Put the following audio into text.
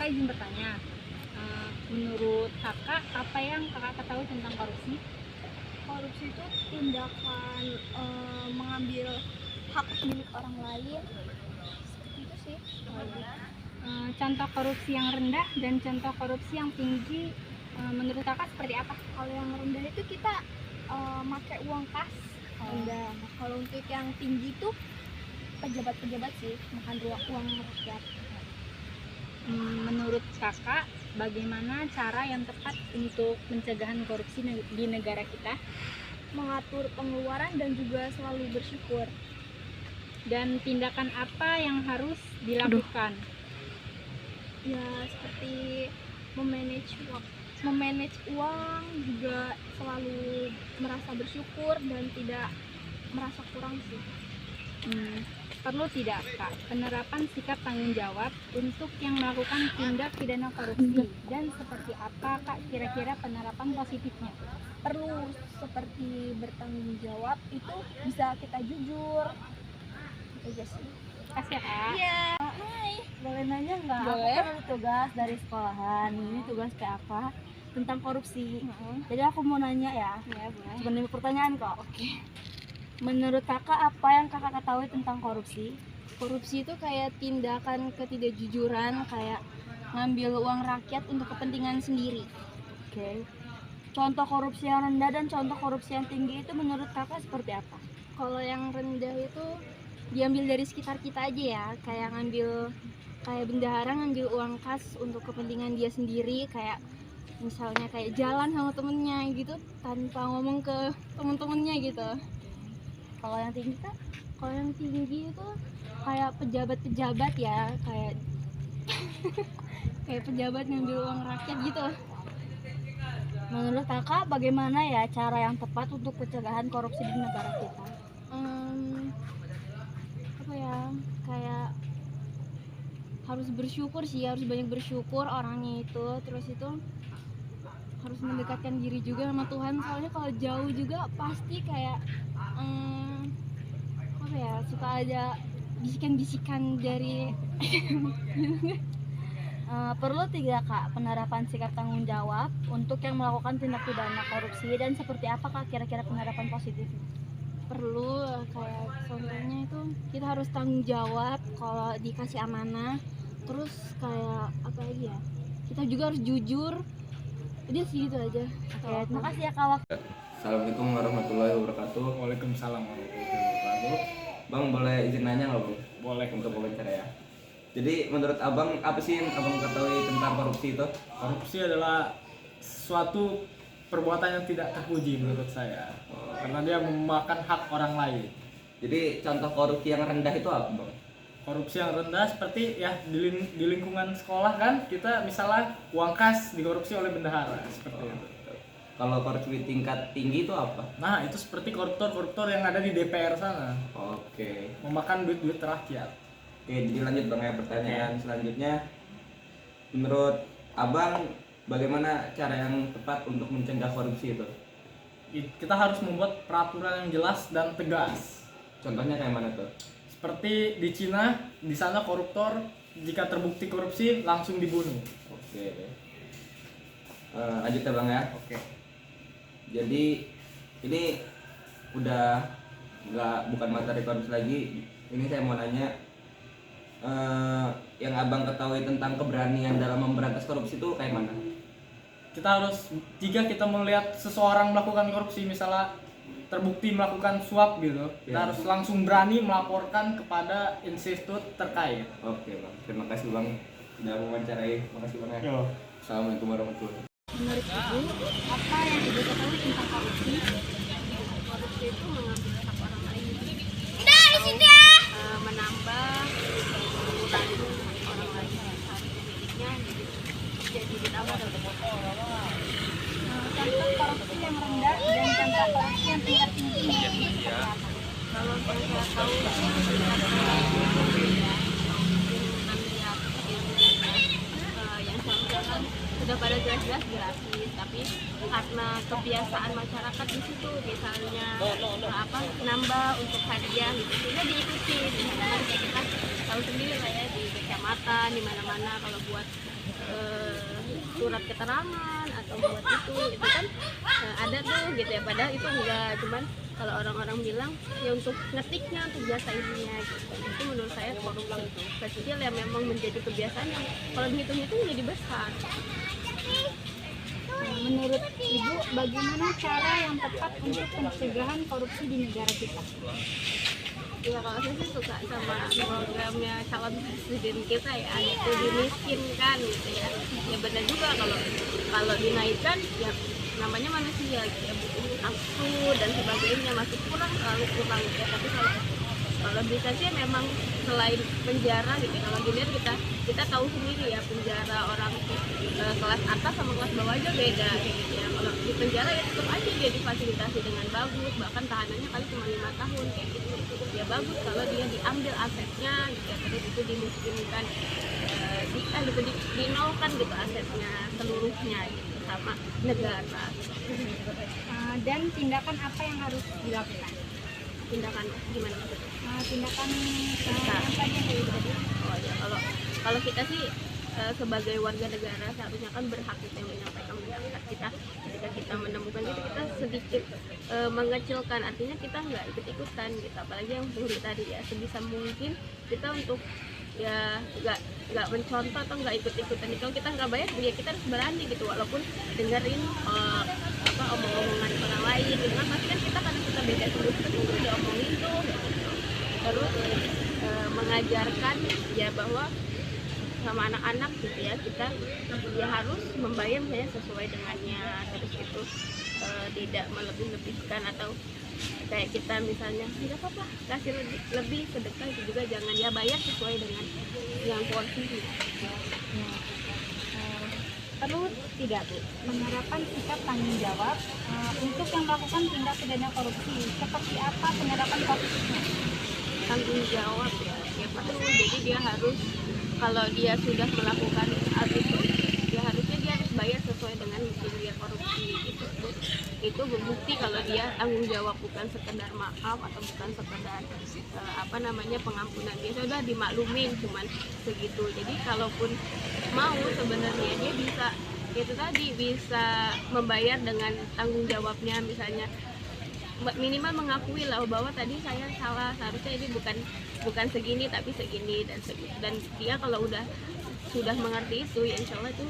izin bertanya, menurut kakak apa yang kakak ketahui tentang korupsi? Korupsi itu tindakan mengambil hak milik orang lain, seperti itu sih. Contoh korupsi yang rendah dan contoh korupsi yang tinggi, menurut kakak seperti apa? Kalau yang rendah itu kita pakai uang kas rendah. Nah, kalau untuk yang tinggi itu pejabat-pejabat sih makan uang rakyat. Menurut kakak bagaimana cara yang tepat untuk pencegahan korupsi di negara kita? Mengatur pengeluaran dan juga selalu bersyukur. Dan tindakan apa yang harus dilakukan? Ya seperti memanage uang, juga selalu merasa bersyukur dan tidak merasa kurang sih. Perlu tidak Kak penerapan sikap tanggung jawab untuk yang melakukan tindak pidana korupsi, dan seperti apa Kak kira-kira penerapan positifnya? Perlu, seperti bertanggung jawab itu bisa kita jujur. Itu aja sih. Kasih ya Kak. Iya. Hai, boleh nanya nggak? Boleh. Aku kan ada tugas dari sekolahan. Ini tugas PAK tentang korupsi. Jadi aku mau nanya ya. Ya boleh. Cuma 5 pertanyaan kok. Oke. Menurut kakak apa yang kakak ketahui tentang korupsi? Korupsi itu kayak tindakan ketidakjujuran, kayak ngambil uang rakyat untuk kepentingan sendiri. Oke. Contoh korupsi yang rendah dan contoh korupsi yang tinggi itu menurut kakak seperti apa? Kalau yang rendah itu diambil dari sekitar kita aja ya, kayak bendahara ngambil uang kas untuk kepentingan dia sendiri, kayak misalnya kayak jalan sama temennya gitu tanpa ngomong ke temen-temennya gitu. Kalau yang tinggi kak? Kalau yang tinggi itu kayak pejabat-pejabat ya, kayak kayak pejabat ngambil uang rakyat gitu. Menurut kakak bagaimana ya cara yang tepat untuk pencegahan korupsi di negara kita? Apa ya, kayak harus bersyukur sih, harus banyak bersyukur orangnya itu. Terus itu harus mendekatkan diri juga sama Tuhan, soalnya kalau jauh juga pasti kayak apa ya, suka ada bisikan-bisikan dari Perlu tidak kak penerapan sikap tanggung jawab untuk yang melakukan tindak pidana korupsi, dan seperti apa kak kira-kira penerapan positif? perlu, kayak contohnya itu kita harus tanggung jawab kalau dikasih amanah. Terus kayak apa lagi ya, kita juga harus jujur. Udah sih gitu aja. Oke, terima kasih ya kak. Assalamualaikum warahmatullahi wabarakatuh. Waalaikumsalam warahmatullahi wabarakatuh. Bang, boleh izin nanya nggak bang? Boleh. Untuk wawancara ya. Jadi menurut abang apa sih yang abang ketahui tentang korupsi itu? Korupsi adalah suatu perbuatan yang tidak terpuji menurut saya, karena dia memakan hak orang lain. Jadi contoh korupsi yang rendah itu apa bang? Korupsi yang rendah seperti ya di lingkungan sekolah kan, kita misalnya uang kas dikorupsi oleh bendahara seperti itu. Kalau korupsi tingkat tinggi itu apa? Nah itu seperti koruptor yang ada di DPR sana, Oke. memakan duit rakyat. Oke, jadi lanjut bang ya, pertanyaan selanjutnya. Menurut abang bagaimana cara yang tepat untuk mencegah korupsi itu? Kita harus membuat peraturan yang jelas dan tegas. Contohnya kayak mana tuh? Seperti di Cina, di sana koruptor jika terbukti korupsi langsung dibunuh. Oke. Lanjut ya bang ya. Oke. Jadi ini udah bukan materi korupsi lagi. Ini saya mau nanya, yang abang ketahui tentang keberanian dalam memberantas korupsi itu kayak mana? Kita harus, jika kita melihat seseorang melakukan korupsi, misalnya terbukti melakukan suap gitu, kita harus langsung berani melaporkan kepada institut terkait. Oke bang, terima kasih bang sudah mewawancarai. Makasih bang ya. Yo. Assalamualaikum warahmatullahi wabarakatuh. Menurut Ibu, apa yang Ibu ketahui tentang korupsi? Korupsi itu mengambil hak orang lain. Menambah, mengurangi orang lain hak miliknya jadi ditambah. Contoh korupsi yang rendah dan contoh korupsi yang tingkat tinggi seperti apa? Kalau saya tahu yang sekarang sudah pada jelas-jelas gratis, tapi karena kebiasaan masyarakat di situ, misalnya nambah untuk hadiah gitu, sudah diikuti. Misalnya kayak kita tahu sendiri lah ya, di kecamatan kecamatan di mana-mana kalau buat surat keterangan atau buat itu kan ada tuh gitu ya, padahal itu enggak, cuman kalau orang-orang bilang ya untuk ngetiknya, untuk jasa ininya gitu. Itu menurut saya korupsi itu kecil yang memang menjadi kebiasaan yang kalau dihitung-hitung jadi besar. Menurut Ibu, bagaimana cara yang tepat untuk pencegahan korupsi di negara kita? Ya kalau saya sih suka sama programnya calon presiden kita ya, itu dimiskinkan gitu ya. Ya benar juga kalau dinaikkan ya namanya manusia gitu ya, butuh nafsu dan sebagainya, masih kurang, terlalu kurang gitu ya. Tapi kalau bisa sih memang selain penjara gitu, kalau dilihat kita tahu sendiri ya, penjara orang kelas atas sama kelas bawah aja beda gitu ya. Kalau di penjara ya tetap aja dia difasilitasi dengan bagus, bahkan tahanannya kali cuma 5 tahun kayak gitu. Ya bagus kalau dia diambil asetnya gitu ya, terus itu dimiskinkan, dinolkan gitu asetnya seluruhnya gitu sama negara. Dan tindakan apa yang harus dilakukan? Tindakan gimana maksudnya? Tindakan yang tadi yang tadi. Oh ya, kalau kita sih sebagai warga negara seharusnya kan berhak kita menyampaikan pendapat kita. Ketika kita menemukan itu kita sedikit mengecilkan, artinya kita nggak ikut-ikutan gitu. Apalagi yang pungli tadi ya, sebisa mungkin kita untuk ya nggak mencontoh atau nggak ikut-ikutan. Kalau kita nggak bayar ya kita harus berani gitu, walaupun dengerin omong-omongan orang lain gitu kan. Pasti kan kita karena kita beda sudut itu udah omongin tuh gitu. Terus mengajarkan ya bahwa sama anak-anak gitu ya, kita ya harus membayar misalnya sesuai dengannya, terus itu tidak melebih-lebihkan atau kayak kita misalnya tidak apa-apa kasih lebih sedekah, itu juga jangan, ya bayar sesuai dengan yang porsinya. Perlu tidak Bu penerapan sikap tanggung jawab untuk yang melakukan tindak pidana korupsi? Seperti apa penerapan positifnya? Tanggung jawab ya perlu, jadi dia harus, kalau dia sudah melakukan hal itu ya harusnya dia harus bayar sesuai dengan dia korupsi gitu. Itu berbukti kalau dia tanggung jawab, bukan sekedar maaf atau bukan sekedar pengampunan. Dia sudah dimaklumin cuman segitu. Jadi kalaupun mau sebenarnya dia bisa itu tadi, bisa membayar dengan tanggung jawabnya, misalnya minimal mengakui lah bahwa tadi saya salah, seharusnya ini bukan segini tapi segini dan dia kalau sudah mengerti itu ya insya Allah itu